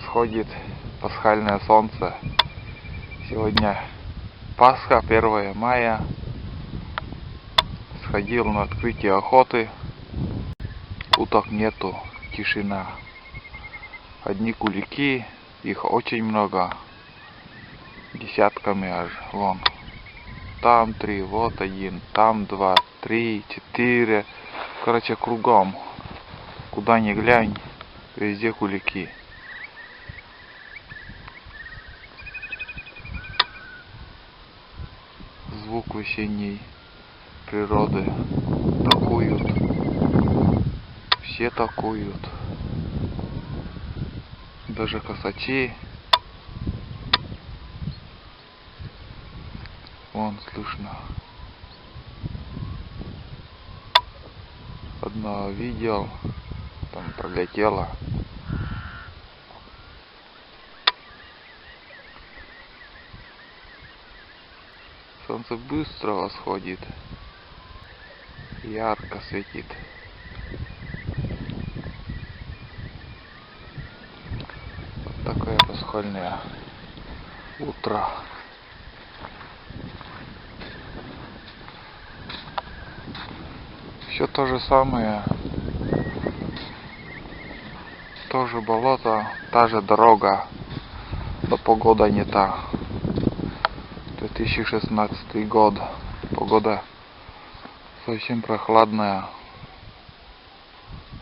восходит пасхальное солнце. Сегодня Пасха, 1 мая. Сходил на открытие охоты. Уток нету, тишина. Одни кулики, их очень много. Десятками аж, вон. Там 3, вот 1, там 2, 3, 4. Короче, кругом. Куда ни глянь, везде кулики. Звук весенней природы. Такуют. Все такуют. Даже косачи. Вон слышно. Одного видел. Там пролетело. Солнце быстро восходит. Ярко светит. Вот такое пасхальное утро. Все то же самое. Тоже болото, та же дорога. Но погода не та. 2016 год. Погода совсем прохладная.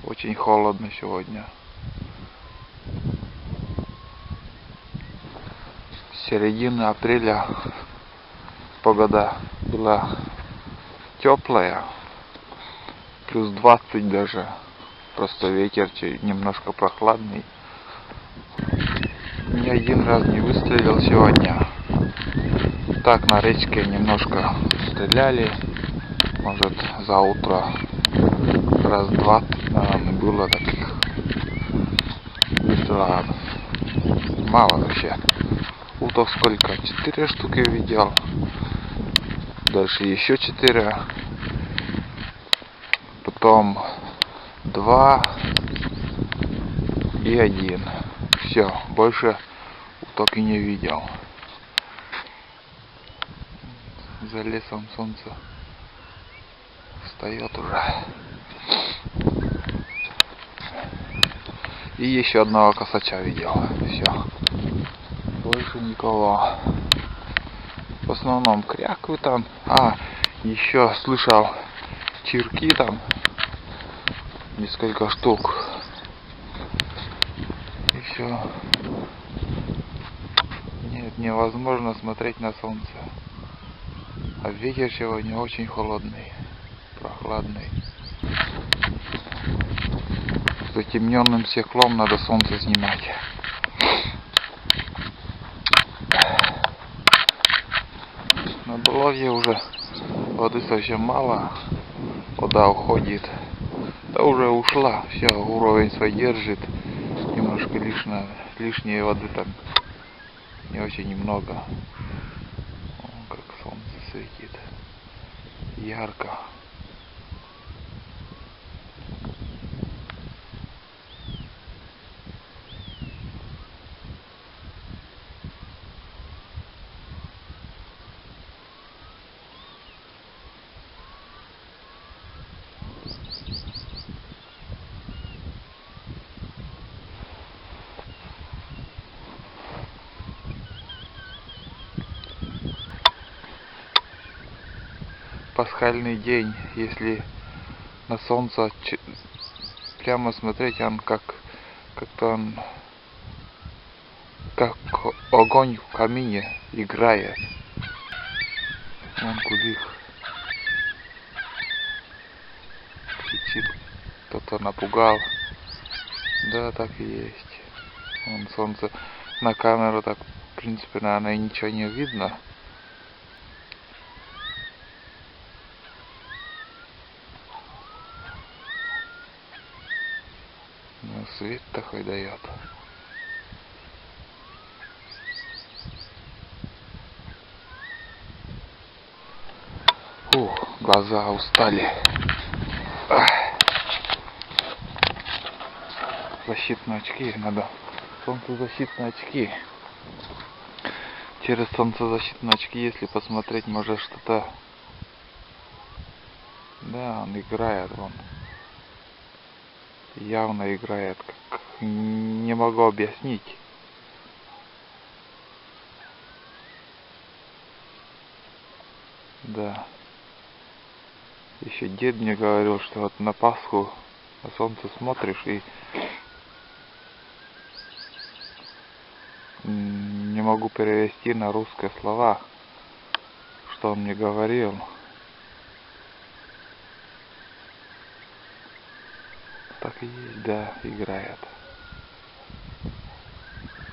Очень холодно сегодня. С середины апреля погода была теплая. Плюс 20 даже. Просто ветер немножко прохладный. Ни один раз не выстрелил сегодня. Так на речке немножко стреляли. Может за утро раз 20, наверное, было таких выстрелов. Мало вообще. Уток сколько? 4 штуки видел. Дальше еще 4. Потом 2 и 1. Все, больше уток и не видел. За лесом солнце встает уже. И еще одного косача видел. Все. Больше никого. В основном кряквы там. Еще слышал чирки там. Несколько штук. И все. Нет, невозможно смотреть на солнце. А ветер сегодня очень холодный, прохладный. С затемненным стеклом надо солнце снимать. На болоте уже воды совсем мало. Вода уходит. Да уже ушла. Все, уровень свой держит. Немножко лишней воды там не очень немного. О, как солнце светит. Ярко. Пасхальный день, если на солнце прямо смотреть, он как-то он как огонь в камине играет. Вон кулик кричит, кто-то напугал. Да, так и есть. Вон солнце на камеру, так в принципе, наверное, ничего не видно. Свет такой дает. Глаза устали. Защитные очки надо солнцезащитные очки. Через солнцезащитные очки, если посмотреть, может что-то... Да, он играет, вон. Явно играет, как... Не могу объяснить. Да. Еще дед мне говорил, что вот на Пасху на солнце смотришь и не могу перевести на русские слова, что он мне говорил. Так и есть, да, играет.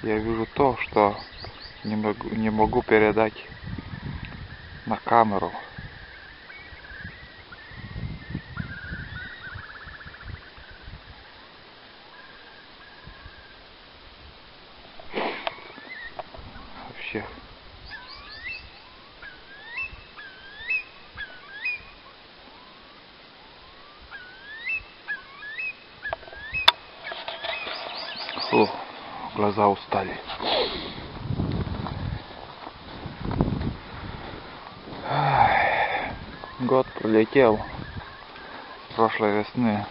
Я вижу то, что не могу передать на камеру. Вообще. Фу, глаза устали. Год пролетел с прошлой весны.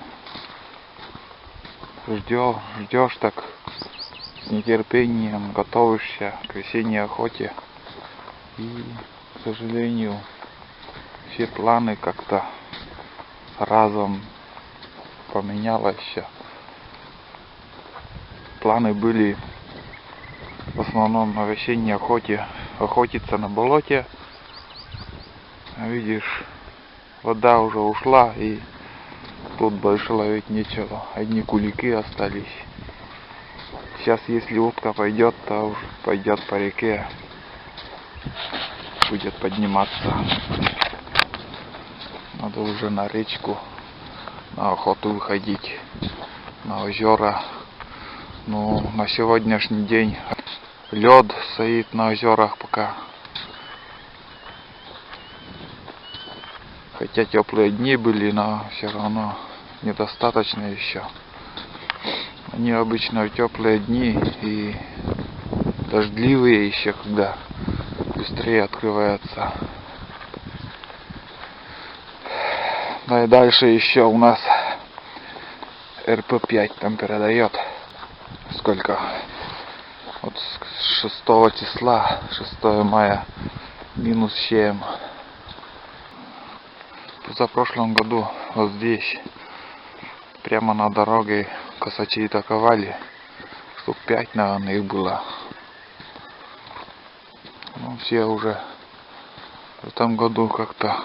Ждешь так с нетерпением, готовишься к весенней охоте. И, к сожалению, все планы как-то разом поменялось. Планы были в основном на весенней охоте, охотиться на болоте. Видишь, вода уже ушла, и тут больше ловить нечего. Одни кулики остались. Сейчас, если утка пойдет, то уж пойдет по реке. Будет подниматься. Надо уже на речку, на охоту выходить, на озера. Ну, на сегодняшний день лед стоит на озерах пока. Хотя теплые дни были, но все равно недостаточно еще. Они обычно в теплые дни и дождливые еще, когда быстрее открывается. Ну и дальше еще у нас РП5 там передает. Сколько? Вот с 6 числа, 6 мая, минус 7. За прошлом году вот здесь, прямо на дороге, косачи атаковали. Штук 5, наверное, их было. Ну, все уже в этом году как-то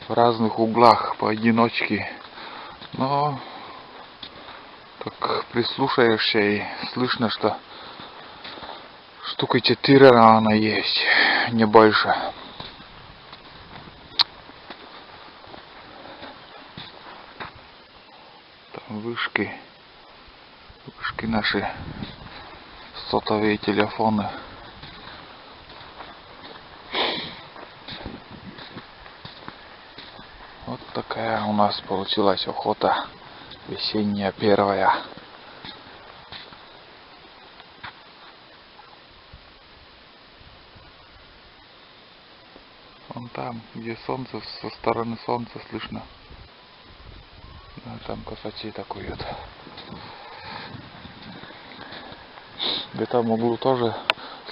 в разных углах поодиночке. Но так прислушаешься и слышно, что штука 4 она есть, не больше. Там вышки наши, сотовые телефоны. Вот такая у нас получилась охота весенняя, первая. Вон там, где солнце, со стороны солнца слышно. Да, там косачи атакуют. Где-то в углу тоже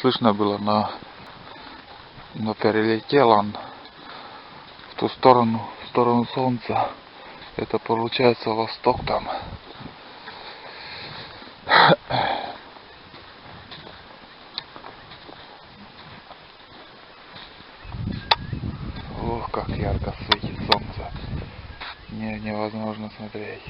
слышно было, но перелетел он в ту сторону, в сторону солнца. Это получается восток там. Ох, как ярко светит солнце. Невозможно смотреть.